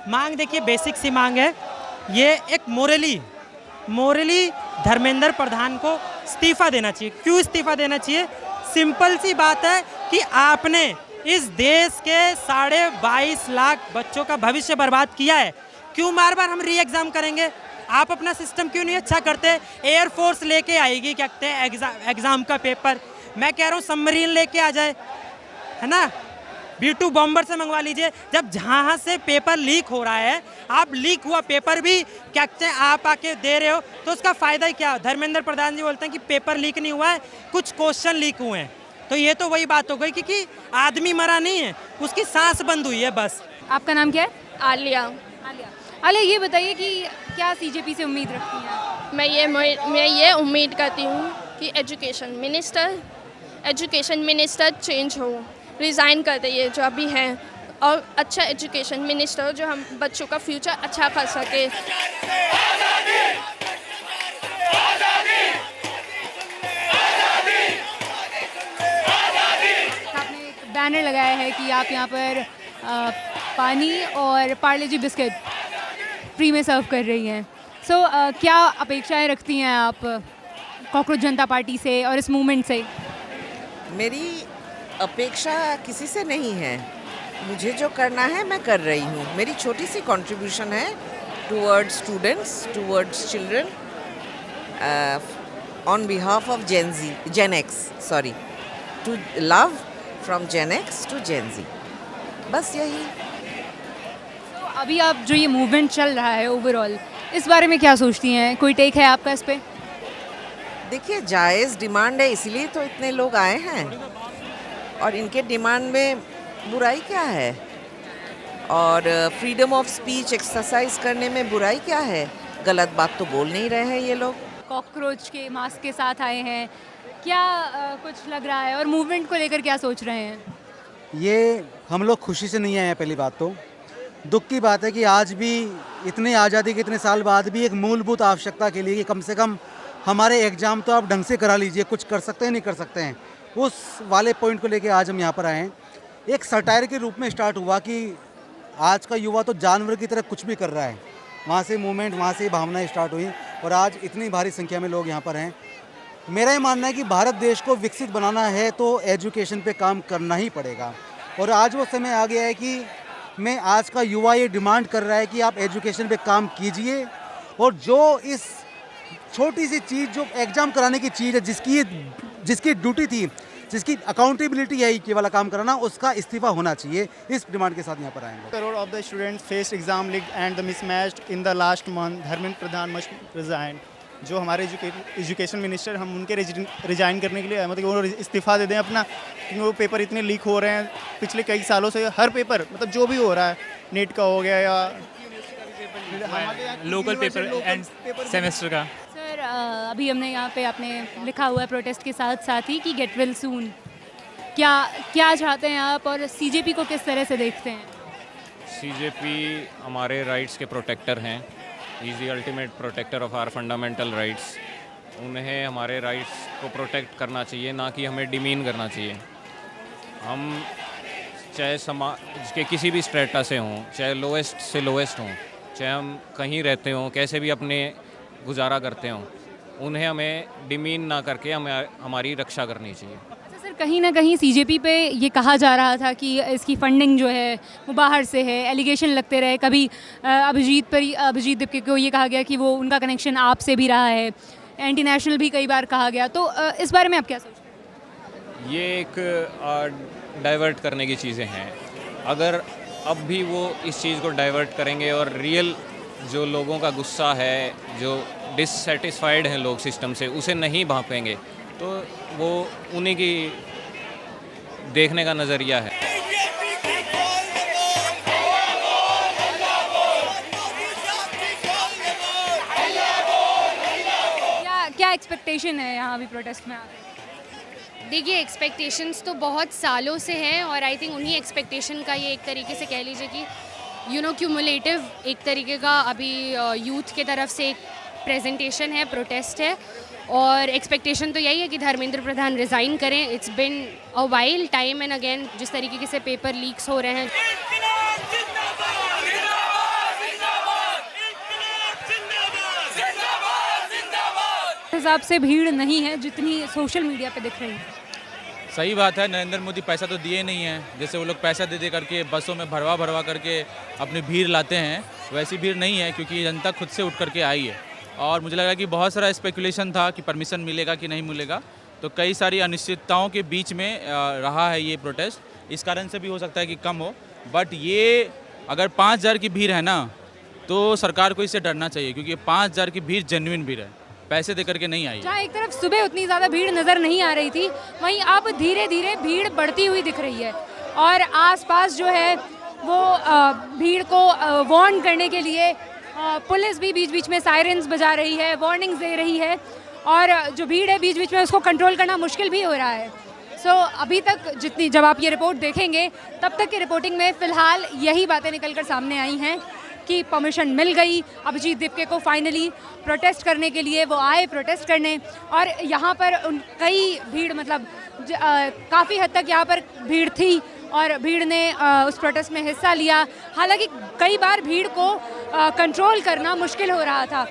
मांग देखिए बेसिक सी मांग है, ये एक मोरली धर्मेंद्र प्रधान को इस्तीफा देना चाहिए। क्यों इस्तीफा देना चाहिए? सिंपल सी बात है कि आपने इस देश के 22.5 लाख बच्चों का भविष्य बर्बाद किया है। क्यों बार बार हम री एग्ज़ाम करेंगे? आप अपना सिस्टम क्यों नहीं अच्छा करते? एयरफोर्स लेके आएगी क्या कहते हैं एग्ज़ाम का पेपर, मैं कह रहा हूँ सबमरीन लेके आ जाए, है ना, B2 बॉम्बर से मंगवा लीजिए। जब जहाँ से पेपर लीक हो रहा है, आप लीक हुआ पेपर भी क्या कहते हैं आप आके दे रहे हो, तो उसका फ़ायदा ही क्या? धर्मेंद्र प्रधान जी बोलते हैं कि पेपर लीक नहीं हुआ है, कुछ क्वेश्चन लीक हुए हैं। तो ये तो वही बात हो गई कि आदमी मरा नहीं है, उसकी सांस बंद हुई है बस। आपका नाम क्या है? आलिया। आलिया, ये बताइए कि क्या सीजेपी से उम्मीद रखती हैं आप? मैं ये उम्मीद करती हूँ कि एजुकेशन मिनिस्टर चेंज हो, रिज़ाइन कर दे ये जो अभी हैं, और अच्छा एजुकेशन मिनिस्टर जो हम बच्चों का फ्यूचर अच्छा कर सके। आपने एक बैनर लगाया है कि आप यहाँ पर पानी और पार्ले जी बिस्किट फ्री में सर्व कर रही हैं। सो क्या अपेक्षाएं रखती हैं आप कॉकरोच जनता पार्टी से और इस मूवमेंट से? मेरी अपेक्षा किसी से नहीं है, मुझे जो करना है मैं कर रही हूँ। मेरी छोटी सी कंट्रीब्यूशन है towards students, towards children, on behalf of Gen X, to love from Gen X to Gen Z, बस यही। तो अभी आप जो ये मूवमेंट चल रहा है ओवरऑल, इस बारे में क्या सोचती हैं? कोई टेक है आपका इस पे? देखिए, जायज़ डिमांड है, इसलिए तो इतने लोग आए हैं, और इनके डिमांड में बुराई क्या है? और फ्रीडम ऑफ स्पीच एक्सरसाइज करने में बुराई क्या है? गलत बात तो बोल नहीं रहे हैं ये लोग। कॉकरोच के मास्क के साथ आए हैं, क्या कुछ लग रहा है, और मूवमेंट को लेकर क्या सोच रहे हैं? ये हम लोग खुशी से नहीं आए हैं। पहली बात तो दुख की बात है कि आज भी इतनी आज़ादी के इतने साल बाद भी एक मूलभूत आवश्यकता के लिए कि कम से कम हमारे एग्ज़ाम तो आप ढंग से करा लीजिए, कुछ कर सकते हैं नहीं कर सकते हैं, उस वाले पॉइंट को लेके आज हम यहाँ पर आए हैं। एक सटायर के रूप में स्टार्ट हुआ कि आज का युवा तो जानवर की तरह कुछ भी कर रहा है, वहाँ से मूवमेंट, वहाँ से भावनाएं स्टार्ट हुई, और आज इतनी भारी संख्या में लोग यहाँ पर हैं। मेरा ये मानना है कि भारत देश को विकसित बनाना है तो एजुकेशन पे काम करना ही पड़ेगा, और आज वो समय आ गया है कि मैं आज का युवा ये डिमांड कर रहा है कि आप एजुकेशन पे काम कीजिए, और जो इस छोटी सी चीज़ जो एग्ज़ाम कराने की चीज़ है, जिसकी ड्यूटी थी, जिसकी अकाउंटेबिलिटी है ये वाला काम कराना, उसका इस्तीफा होना चाहिए। इस डिमांड के साथ यहाँ पर आएंगे। Crore of the students faced exam leak and the mismatched in the last month. Dharmendra Pradhan must resign. जो हमारे एजुकेशन मिनिस्टर, हम उनके रिजाइन करने के लिए, मतलब वो इस्तीफ़ा दे दें अपना, क्योंकि वो पेपर इतने लीक हो रहे हैं पिछले कई सालों से। हर पेपर, मतलब जो भी हो रहा है, नेट का हो गया या लोकल पेपर एंड सेमेस्टर का। सर अभी हमने यहाँ पे आपने लिखा हुआ है प्रोटेस्ट के साथ साथ ही कि गेट वेल सून, क्या चाहते हैं आप, और सीजेपी को किस तरह से देखते हैं? सीजेपी हमारे राइट्स के प्रोटेक्टर हैं, is the ultimate protector of our fundamental rights. उन्हें हमारे राइट्स को प्रोटेक्ट करना चाहिए, ना कि हमें डिमीन करना चाहिए। हम चाहे समाज के किसी भी स्ट्रेटा से हों, चाहे लोएस्ट से लोएस्ट हों, चाहे हम कहीं रहते हों, कैसे भी अपने गुजारा करते हों, उन्हें हमें डिमीन ना करके हमें हमारी रक्षा करनी चाहिए। अच्छा सर, कहीं ना कहीं सीजेपी पे ये कहा जा रहा था कि इसकी फंडिंग जो है वो बाहर से है, एलिगेशन लगते रहे। कभी अभिजीत दीप को ये कहा गया कि वो उनका कनेक्शन आपसे भी रहा है, एंटी नेशनल भी कई बार कहा गया। तो इस बारे में आप क्या सोचते हैं? ये एक डाइवर्ट करने की चीज़ें हैं। अगर अब भी वो इस चीज़ को डाइवर्ट करेंगे और रियल जो लोगों का गुस्सा है, जो डिससेटिस्फाइड हैं लोग सिस्टम से, उसे नहीं भांपेंगे, तो वो उन्हीं की देखने का नज़रिया है। क्या एक्सपेक्टेशन है यहाँ भी प्रोटेस्ट में आके? देखिए, एक्सपेक्टेशंस तो बहुत सालों से हैं, और आई थिंक उन्हीं एक्सपेक्टेशन का ये एक तरीके से कह लीजिए कि क्यूमुलेटिव एक तरीके का अभी यूथ के तरफ से एक प्रेजेंटेशन है, प्रोटेस्ट है, और एक्सपेक्टेशन तो यही है कि धर्मेंद्र प्रधान रिज़ाइन करें। It's been a while time and again जिस तरीके से पेपर लीक्स हो रहे हैं। हिसाब से भीड़ नहीं है जितनी सोशल मीडिया पे दिख रही है। सही बात है, नरेंद्र मोदी पैसा तो दिए नहीं है। जैसे वो लोग पैसा दे करके बसों में भरवा करके अपनी भीड़ लाते हैं, वैसी भीड़ नहीं है, क्योंकि जनता खुद से उठ करके आई है। और मुझे लगा कि बहुत सारा स्पेकुलेशन था कि परमिशन मिलेगा कि नहीं मिलेगा, तो कई सारी अनिश्चितताओं के बीच में रहा है ये प्रोटेस्ट। इस कारण से भी हो सकता है कि कम हो, बट ये अगर 5000 की भीड़ है ना, तो सरकार को इससे डरना चाहिए, क्योंकि 5000 की भीड़ जेन्युइन भीड़ है, पैसे दे करके नहीं आई है। जहाँ एक तरफ सुबह उतनी ज़्यादा भीड़ नज़र नहीं आ रही थी, वहीं अब धीरे धीरे भीड़ बढ़ती हुई दिख रही है और आसपास जो है वो भीड़ को वार्न करने के लिए पुलिस भी बीच बीच में सायरन्स बजा रही है, वार्निंग्स दे रही है और जो भीड़ है बीच बीच में उसको कंट्रोल करना मुश्किल भी हो रहा है। सो अभी तक जितनी, जब आप ये रिपोर्ट देखेंगे तब तक की रिपोर्टिंग में फ़िलहाल यही बातें निकल कर सामने आई हैं कि परमिशन मिल गई अभिजीत दीपके को फाइनली प्रोटेस्ट करने के लिए। वो आए प्रोटेस्ट करने और यहाँ पर कई भीड़, मतलब काफ़ी हद तक यहाँ पर भीड़ थी और भीड़ ने उस प्रोटेस्ट में हिस्सा लिया। हालांकि कई बार भीड़ को कंट्रोल करना मुश्किल हो रहा था।